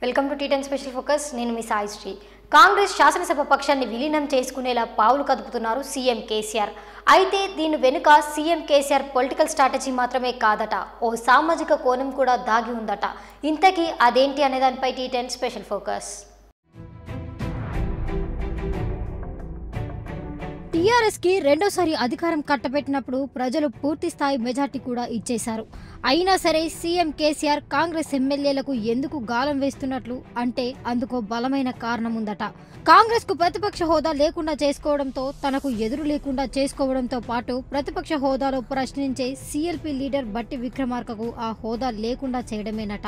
Welcome to టీ10 special focus. నేను మీ సాయి శ్రీ. కాంగ్రెస్ శాసనసభ పక్షాన్ని విలీనం చేసుకునేలా పావులు కదుపుతున్నారు సీఎం కేసీఆర్. అయితే దీని వెనుక సీఎం కేసీఆర్ పొలిటికల్ స్ట్రాటజీ మాత్రమే కాదట, ఓ సామాజిక కోణం కూడా దాగి ఉందట. ఇంతకీ అదేంటి అనే దానిపై టీ10 స్పెషల్ ఫోకస్. టీఆర్ఎస్ కి రెండోసారి అధికారం కట్టబెట్టినప్పుడు ప్రజలు పూర్తి స్థాయి మెజార్టీ కూడా ఇచ్చేశారు. అయినా సరే సీఎం కేసీఆర్ కాంగ్రెస్ ఎమ్మెల్యేలకు ఎందుకు గాలం వేస్తున్నట్లు అంటే అందుకో బలమైన కారణం ఉందట. కాంగ్రెస్ కు ప్రతిపక్ష హోదా లేకుండా చేసుకోవడంతో, తనకు ఎదురు లేకుండా చేసుకోవడంతో పాటు ప్రతిపక్ష హోదాలో ప్రశ్నించే సీఎల్పీ లీడర్ బట్టి విక్రమార్కకు ఆ హోదా లేకుండా చేయడమేనట.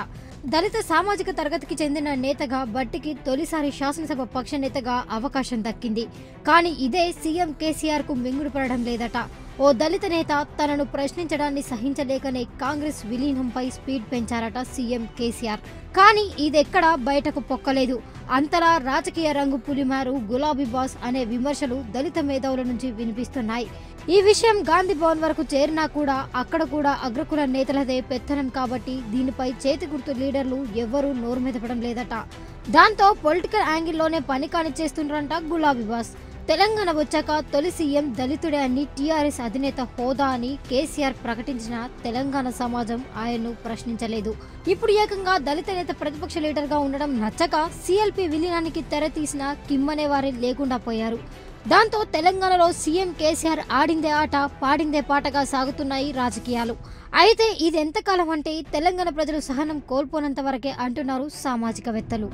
దళిత సామాజిక తరగతికి చెందిన నేతగా బట్టికి తొలిసారి శాసనసభ పక్ష నేతగా అవకాశం దక్కింది. కానీ ఇదే సీఎం కేసీఆర్ కు మింగుడు పడడం లేదట. ఓ దళిత నేత తనను ప్రశ్నించడాన్ని సహించలేకనే కాంగ్రెస్ విలీనంపై స్పీడ్ పెంచారట సీఎం కేసీఆర్. కానీ ఇదెక్కడా బయటకు పొక్కలేదు. అంతలా రాజకీయ రంగు పులిమారు గులాబీ బాస్ అనే విమర్శలు దళిత మేధావుల నుంచి వినిపిస్తున్నాయి. ఈ విషయం గాంధీ భవన్ వరకు చేరినా కూడా అక్కడ కూడా అగ్రకుల నేతలదే పెత్తనం కాబట్టి దీనిపై చేతి గుర్తు లీడర్లు ఎవ్వరూ నోరు మెదపడం లేదట. దాంతో పొలిటికల్ యాంగిల్లోనే పని కానిచ్చేస్తుండ్రంట గులాబీ బాస్. తెలంగాణ వచ్చాక తొలి సీఎం దళితుడే అని టీఆర్ఎస్ అధినేత హోదా అని కేసీఆర్ ప్రకటించిన తెలంగాణ సమాజం ఆయన్ను ప్రశ్నించలేదు. ఇప్పుడు ఏకంగా దళిత నేత ప్రతిపక్ష లీడర్ గా ఉండడం నచ్చక సీఎల్పీ విలీనానికి తెర తీసిన కిమ్మనే వారి లేకుండా పోయారు. దాంతో తెలంగాణలో సీఎం కేసీఆర్ ఆడిందే ఆట పాడిందే పాటగా సాగుతున్నాయి రాజకీయాలు. అయితే ఇది ఎంతకాలం అంటే తెలంగాణ ప్రజలు సహనం కోల్పోనంత వరకే అంటున్నారు సామాజికవేత్తలు.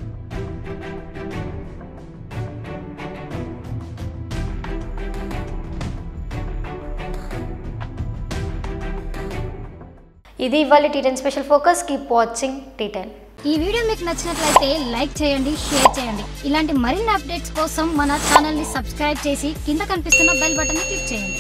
ఇది ఇవాళ టీ10 స్పెషల్ ఫోకస్. కీప్ వాచింగ్ టీ10. ఈ వీడియో మీకు నచ్చినట్లయితే లైక్ చేయండి, షేర్ చేయండి. ఇలాంటి మరిన్ని అప్డేట్స్ కోసం మన ఛానల్ని సబ్స్క్రైబ్ చేసి కింద కనిపిస్తున్న బెల్ బటన్ని క్లిక్ చేయండి.